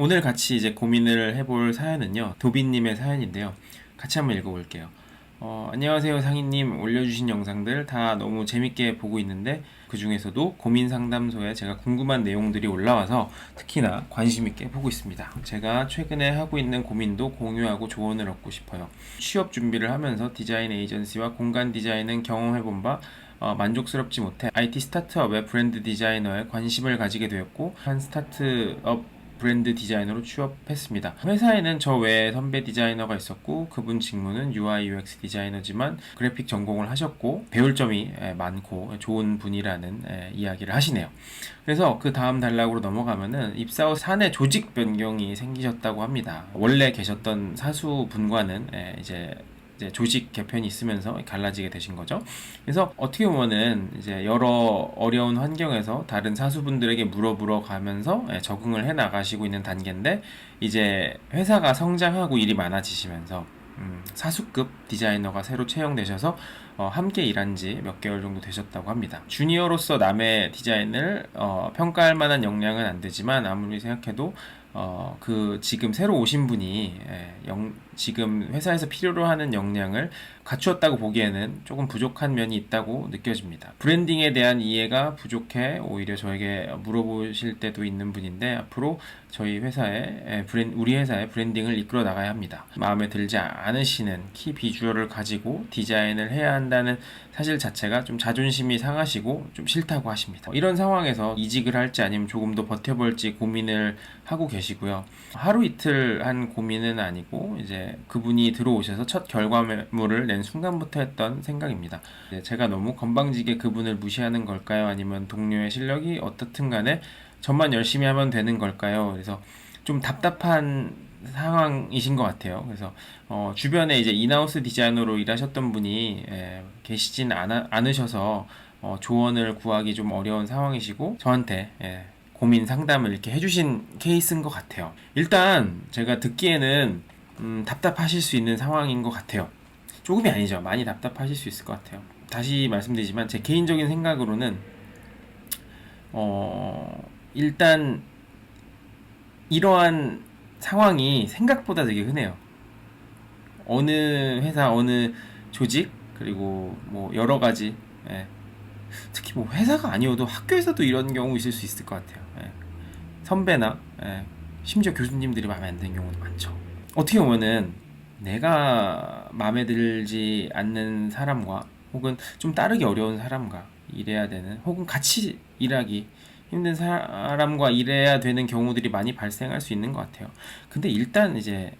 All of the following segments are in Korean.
오늘 같이 이제 고민을 해볼 사연은요, 도비님의 사연인데요. 같이 한번 읽어볼게요. 안녕하세요 상희님. 올려주신 영상들 다 너무 재밌게 보고 있는데 그 중에서도 고민 상담소에 제가 궁금한 내용들이 올라와서 특히나 관심 있게 보고 있습니다. 제가 최근에 하고 있는 고민도 공유하고 조언을 얻고 싶어요. 취업 준비를 하면서 디자인 에이전시와 공간 디자인은 경험해본 바 만족스럽지 못해 IT 스타트업의 브랜드 디자이너에 관심을 가지게 되었고, 한 스타트업 브랜드 디자이너로 취업했습니다. 회사에는 저 외에 선배 디자이너가 있었고, 그분 직무는 UI UX 디자이너지만 그래픽 전공을 하셨고 배울 점이 많고 좋은 분이라는 이야기를 하시네요. 그래서 그 다음 단락으로 넘어가면은 입사 후 사내 조직 변경이 생기셨다고 합니다. 원래 계셨던 사수분과는 이제 조직 개편이 있으면서 갈라지게 되신 거죠. 그래서 어떻게 보면은 이제 여러 어려운 환경에서 다른 사수분들에게 물어보러 가면서 적응을 해 나가시고 있는 단계인데, 이제 회사가 성장하고 일이 많아지시면서 사수급 디자이너가 새로 채용되셔서 함께 일한 지 몇 개월 정도 되셨다고 합니다. 주니어로서 남의 디자인을 평가할 만한 역량은 안 되지만, 아무리 생각해도 그 지금 새로 오신 분이 지금 회사에서 필요로 하는 역량을 갖추었다고 보기에는 조금 부족한 면이 있다고 느껴집니다. 브랜딩에 대한 이해가 부족해 오히려 저에게 물어보실 때도 있는 분인데, 앞으로 저희 회사의 우리 회사의 브랜딩을 이끌어 나가야 합니다. 마음에 들지 않으시는 키 비주얼을 가지고 디자인을 해야 한다는 사실 자체가 좀 자존심이 상하시고 좀 싫다고 하십니다. 이런 상황에서 이직을 할지 아니면 조금 더 버텨볼지 고민을 하고 계시고요. 하루 이틀 한 고민은 아니고 이제 그분이 들어오셔서 첫 결과물을 낸 순간부터 했던 생각입니다. 제가 너무 건방지게 그분을 무시하는 걸까요? 아니면 동료의 실력이 어떻든 간에 저만 열심히 하면 되는 걸까요? 그래서 좀 답답한 상황이신 것 같아요. 그래서 주변에 이제 인하우스 디자이너로 일하셨던 분이 계시진 않으셔서 조언을 구하기 좀 어려운 상황이시고, 저한테 고민 상담을 이렇게 해주신 케이스인 것 같아요. 일단 제가 듣기에는 답답하실 수 있는 상황인 것 같아요. 조금이 아니죠. 많이 답답하실 수 있을 것 같아요. 다시 말씀드리지만 제 개인적인 생각으로는 일단 이러한 상황이 생각보다 되게 흔해요. 어느 회사, 어느 조직, 그리고 뭐 여러 가지, 특히 뭐 회사가 아니어도 학교에서도 이런 경우 있을 수 있을 것 같아요. 선배나 심지어 교수님들이 마음에 안 드는 경우도 많죠. 어떻게 보면은 내가 마음에 들지 않는 사람과, 혹은 좀 따르기 어려운 사람과 일해야 되는, 혹은 같이 일하기 힘든 사람과 일해야 되는 경우들이 많이 발생할 수 있는 것 같아요. 근데 일단 이제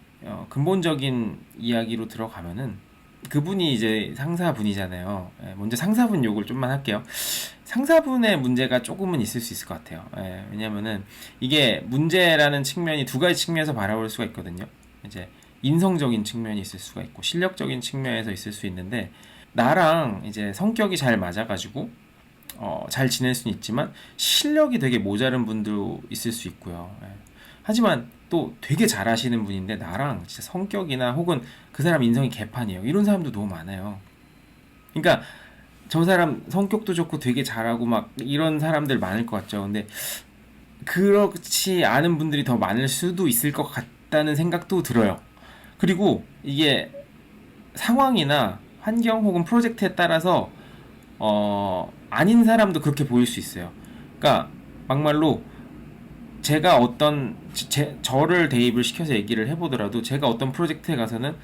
근본적인 이야기로 들어가면은 그분이 이제 상사분이잖아요. 먼저 상사분 욕을 좀만 할게요. 상사분의 문제가 조금은 있을 수 있을 것 같아요. 왜냐면은 이게 문제라는 측면이 두 가지 측면에서 바라볼 수가 있거든요. 이제 인성적인 측면이 있을 수가 있고 실력적인 측면에서 있을 수 있는데, 나랑 이제 성격이 잘 맞아가지고 잘 지낼 수는 있지만 실력이 되게 모자른 분도 있을 수 있고요. 하지만 또 되게 잘하시는 분인데 나랑 진짜 성격이나 혹은 그 사람 인성이 개판이에요. 이런 사람도 너무 많아요. 그러니까 저 사람 성격도 좋고 되게 잘하고 막 이런 사람들 많을 것 같죠. 근데 그렇지 않은 분들이 더 많을 수도 있을 것 같다는 생각도 들어요. 그리고 이게 상황이나 환경 혹은 프로젝트에 따라서 아닌 사람도 그렇게 보일 수 있어요. 그러니까 막말로 제가 저를 대입을 시켜서 얘기를 해보더라도, 제가 어떤 프로젝트에 가서는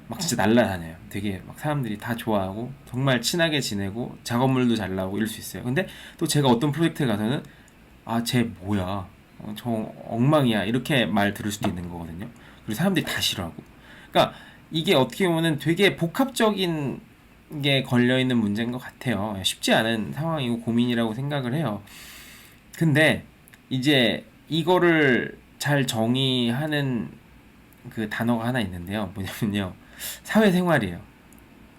막 진짜 날라다녀요. 되게 막 사람들이 다 좋아하고 정말 친하게 지내고 작업물도 잘 나오고 이럴 수 있어요. 근데 또 제가 어떤 프로젝트에 가서는 쟤 뭐야, 저 엉망이야, 이렇게 말 들을 수도 있는 거거든요. 그리고 사람들이 다 싫어하고. 그러니까 이게 어떻게 보면 되게 복합적인 게 걸려있는 문제인 것 같아요. 쉽지 않은 상황이고 고민이라고 생각을 해요. 근데 이제 이거를 잘 정의하는 그 단어가 하나 있는데요. 뭐냐면요, 사회생활이에요.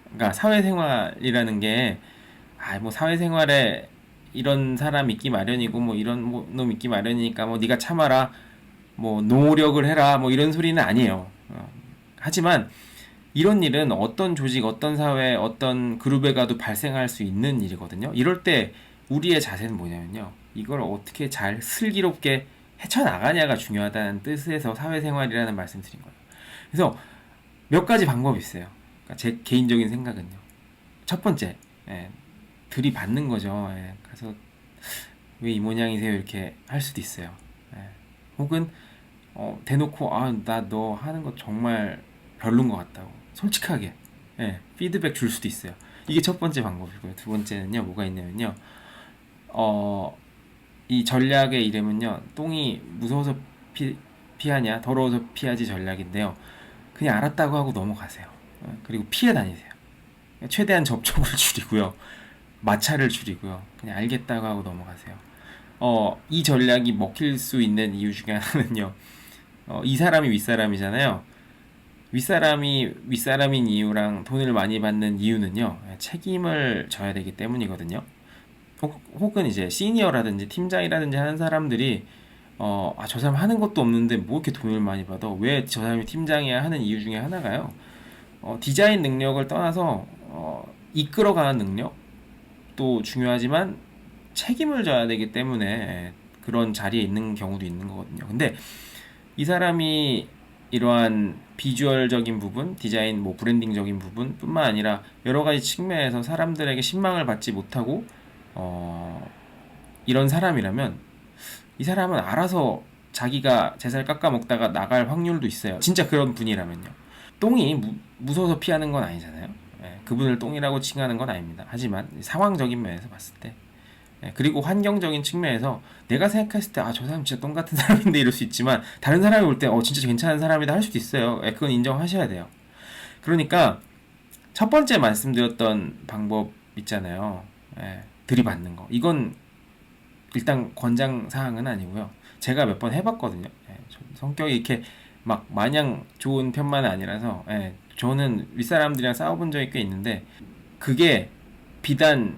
그러니까 사회생활이라는 게 뭐 사회생활에 이런 사람 있기 마련이고 뭐 이런 놈 있기 마련이니까 뭐 네가 참아라, 뭐 노력을 해라, 뭐 이런 소리는 아니에요. 하지만 이런 일은 어떤 조직, 어떤 사회, 어떤 그룹에 가도 발생할 수 있는 일이거든요. 이럴 때 우리의 자세는 뭐냐면요, 이걸 어떻게 잘 슬기롭게 헤쳐나가냐가 중요하다는 뜻에서 사회생활이라는 말씀 드린 거예요. 그래서 몇 가지 방법이 있어요. 그러니까 제 개인적인 생각은요. 첫 번째, 들이받는 거죠. 가서 왜 이 모양이세요? 이렇게 할 수도 있어요. 혹은 대놓고 나 너 하는 거 정말 별론 것 같다고 솔직하게 피드백 줄 수도 있어요. 이게 첫 번째 방법이고요. 두 번째는요, 뭐가 있냐면요, 이 전략의 이름은요, 똥이 무서워서 피하냐 더러워서 피하지 전략인데요. 그냥 알았다고 하고 넘어가세요. 그리고 피해 다니세요. 최대한 접촉을 줄이고요, 마찰을 줄이고요, 그냥 알겠다고 하고 넘어가세요. 이 전략이 먹힐 수 있는 이유 중에 하나는요, 이 사람이 윗사람이잖아요. 윗사람이 윗사람인 이유랑 돈을 많이 받는 이유는요, 책임을 져야 되기 때문이거든요. 혹은 이제 시니어라든지 팀장이라든지 하는 사람들이 저 사람 하는 것도 없는데 뭐 이렇게 돈을 많이 받아? 왜 저 사람이 팀장이야? 하는 이유 중에 하나가요. 디자인 능력을 떠나서 이끌어가는 능력도 중요하지만 책임을 져야 되기 때문에 그런 자리에 있는 경우도 있는 거거든요. 근데 이 사람이 이러한 비주얼적인 부분, 디자인, 브랜딩적인 부분 뿐만 아니라 여러 가지 측면에서 사람들에게 신망을 받지 못하고 이런 사람이라면 이 사람은 알아서 자기가 제살 깎아 먹다가 나갈 확률도 있어요. 진짜 그런 분이라면요. 똥이 무서워서 피하는 건 아니잖아요. 그분을 똥이라고 칭하는 건 아닙니다. 하지만 상황적인 면에서 봤을 때, 그리고 환경적인 측면에서 내가 생각했을 때 저 사람 진짜 똥 같은 사람인데 이럴 수 있지만 다른 사람이 볼 때 진짜 괜찮은 사람이다 할 수도 있어요. 그건 인정하셔야 돼요. 그러니까 첫 번째 말씀드렸던 방법 있잖아요. 들이받는 거. 이건 일단 권장 사항은 아니고요. 제가 몇 번 해봤거든요. 성격이 이렇게 막 마냥 좋은 편만은 아니라서 저는 윗사람들이랑 싸워본 적이 꽤 있는데 그게 비단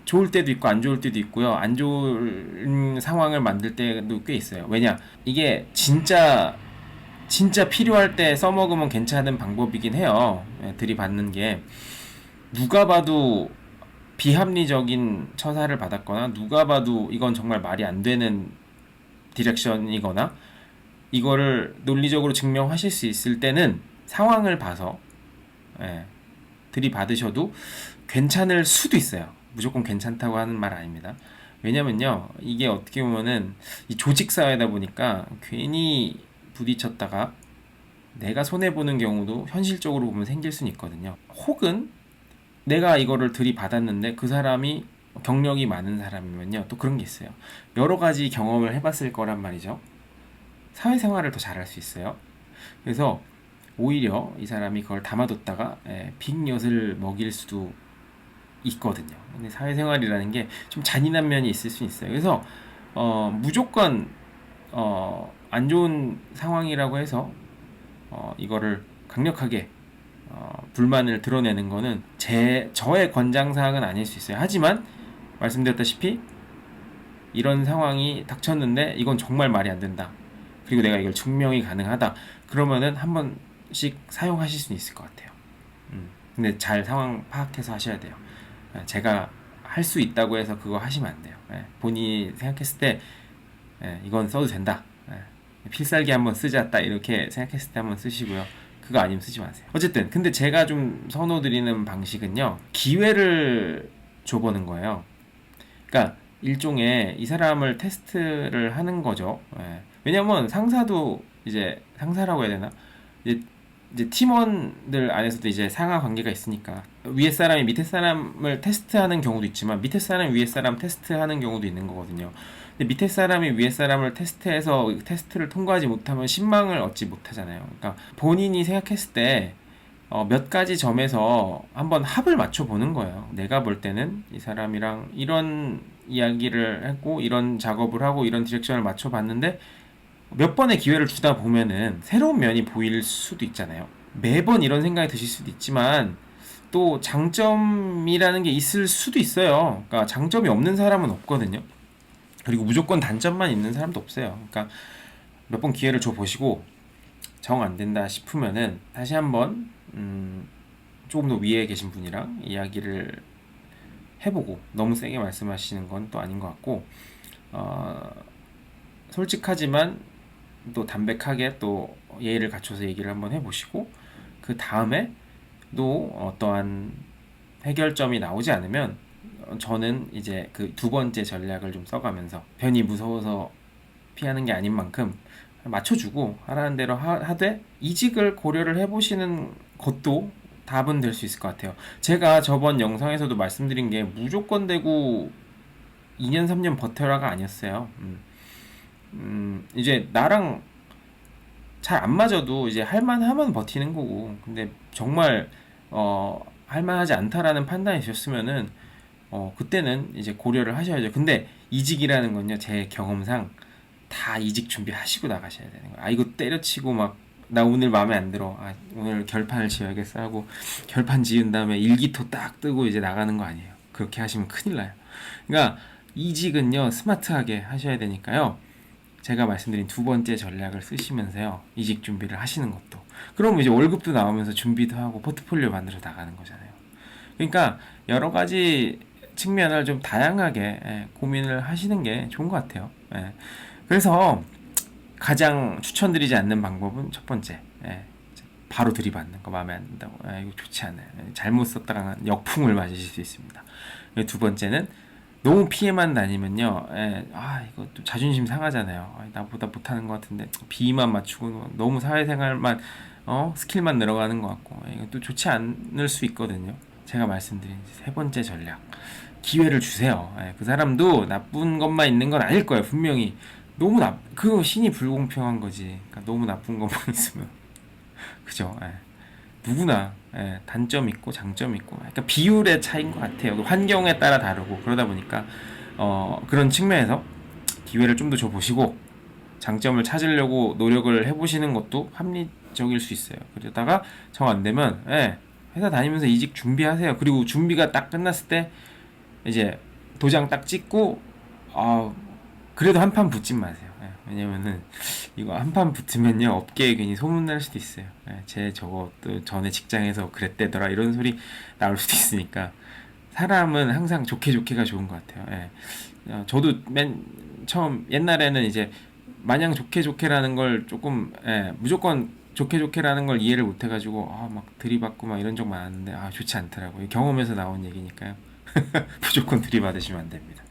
좋을 때도 있고 안 좋을 때도 있고요. 안 좋은 상황을 만들 때도 꽤 있어요. 왜냐? 이게 진짜 필요할 때 써먹으면 괜찮은 방법이긴 해요. 들이받는 게 누가 봐도 비합리적인 처사를 받았거나 누가 봐도 이건 정말 말이 안 되는 디렉션이거나 이거를 논리적으로 증명하실 수 있을 때는 상황을 봐서 들이받으셔도 괜찮을 수도 있어요. 무조건 괜찮다고 하는 말 아닙니다. 왜냐면요, 이게 어떻게 보면은 이 조직사회다 보니까 괜히 부딪혔다가 내가 손해보는 경우도 현실적으로 보면 생길 수는 있거든요. 혹은 내가 이거를 들이받았는데 그 사람이 경력이 많은 사람이면요, 또 그런 게 있어요. 여러 가지 경험을 해봤을 거란 말이죠. 사회생활을 더 잘할 수 있어요. 그래서 오히려 이 사람이 그걸 담아뒀다가 빅엿을 먹일 수도 있거든요. 근데 사회생활이라는 게 좀 잔인한 면이 있을 수 있어요. 그래서 무조건 안 좋은 상황이라고 해서 이거를 강력하게 불만을 드러내는 거는 저의 권장사항은 아닐 수 있어요. 하지만 말씀드렸다시피 이런 상황이 닥쳤는데 이건 정말 말이 안 된다, 그리고 내가 이걸 증명이 가능하다, 그러면은 한 번씩 사용하실 수 있을 것 같아요. 근데 잘 상황 파악해서 하셔야 돼요. 제가 할 수 있다고 해서 그거 하시면 안 돼요. 본인이 생각했을 때 이건 써도 된다, 필살기 한번 쓰자, 딱 이렇게 생각했을 때 한번 쓰시고요. 그거 아니면 쓰지 마세요. 어쨌든 근데 제가 좀 선호드리는 방식은요, 기회를 줘보는 거예요. 그러니까 일종의 이 사람을 테스트를 하는 거죠. 왜냐면 상사도 이제 상사라고 해야 되나? 이제 팀원들 안에서도 이제 상하 관계가 있으니까 위에 사람이 밑에 사람을 테스트하는 경우도 있지만 밑에 사람이 위에 사람 테스트하는 경우도 있는 거거든요. 근데 밑에 사람이 위에 사람을 테스트해서 테스트를 통과하지 못하면 신망을 얻지 못하잖아요. 그러니까 본인이 생각했을 때 몇 가지 점에서 한번 합을 맞춰 보는 거예요. 내가 볼 때는 이 사람이랑 이런 이야기를 했고 이런 작업을 하고 이런 디렉션을 맞춰 봤는데 몇 번의 기회를 주다 보면은 새로운 면이 보일 수도 있잖아요. 매번 이런 생각이 드실 수도 있지만 또 장점이라는 게 있을 수도 있어요. 그러니까 장점이 없는 사람은 없거든요. 그리고 무조건 단점만 있는 사람도 없어요. 그러니까 몇 번 기회를 줘 보시고 정 안 된다 싶으면은 다시 한번 조금 더 위에 계신 분이랑 이야기를 해보고, 너무 세게 말씀하시는 건 또 아닌 것 같고 솔직하지만 또 담백하게 또 예의를 갖춰서 얘기를 한번 해보시고, 그 다음에 또 어떠한 해결점이 나오지 않으면 저는 이제 그 두 번째 전략을 좀 써가면서, 괜히 무서워서 피하는 게 아닌 만큼 맞춰주고 하라는 대로 하되 이직을 고려를 해보시는 것도 답은 될 수 있을 것 같아요. 제가 저번 영상에서도 말씀드린 게 무조건 되고 2년 3년 버텨라가 아니었어요. 이제 나랑 잘 안 맞아도 이제 할만하면 버티는 거고, 근데 정말 할만하지 않다라는 판단이 드셨으면은 그때는 이제 고려를 하셔야죠. 근데 이직이라는 건요, 제 경험상 다 이직 준비하시고 나가셔야 되는 거예요. 아, 이거 때려치고 막 나 오늘 마음에 안 들어, 아 오늘 결판을 지어야겠어 하고 결판 지은 다음에 일기토 딱 뜨고 이제 나가는 거 아니에요. 그렇게 하시면 큰일 나요. 그러니까 이직은요, 스마트하게 하셔야 되니까요, 제가 말씀드린 두 번째 전략을 쓰시면서요, 이직 준비를 하시는 것도, 그럼 이제 월급도 나오면서 준비도 하고 포트폴리오 만들어 나가는 거잖아요. 그러니까 여러 가지 측면을 좀 다양하게 고민을 하시는 게 좋은 것 같아요. 그래서 가장 추천드리지 않는 방법은 첫 번째, 바로 들이받는 거, 마음에 안 든다고, 이거 좋지 않아요. 잘못 썼다가 역풍을 맞으실 수 있습니다. 두 번째는 너무 피해만 다니면요, 이거 또 자존심 상하잖아요. 나보다 못하는 것 같은데 비만 맞추고 너무 사회생활만 스킬만 늘어가는 것 같고, 이거 또 좋지 않을 수 있거든요. 제가 말씀드린 세 번째 전략, 기회를 주세요. 그 사람도 나쁜 것만 있는 건 아닐 거예요, 분명히. 그 신이 불공평한 거지. 그러니까 너무 나쁜 것만 있으면, 그죠? 누구나 단점 있고 장점 있고, 그러니까 비율의 차이인 것 같아요. 환경에 따라 다르고 그러다 보니까 그런 측면에서 기회를 좀 더 줘보시고 장점을 찾으려고 노력을 해보시는 것도 합리적일 수 있어요. 그러다가 정 안 되면 회사 다니면서 이직 준비하세요. 그리고 준비가 딱 끝났을 때 이제 도장 딱 찍고, 그래도 한 판 붙지 마세요. 왜냐면은 이거 한 판 붙으면요, 업계에 괜히 소문날 수도 있어요. 제 저것도 전에 직장에서 그랬대더라 이런 소리 나올 수도 있으니까, 사람은 항상 좋게 좋게가 좋은 것 같아요. 저도 맨 처음 옛날에는 이제 마냥 좋게 좋게라는 걸 조금, 무조건 좋게 좋게라는 걸 이해를 못 해가지고 막 들이받고 막 이런 적 많았는데, 좋지 않더라고요. 경험에서 나온 얘기니까요. 무조건 들이받으시면 안 됩니다.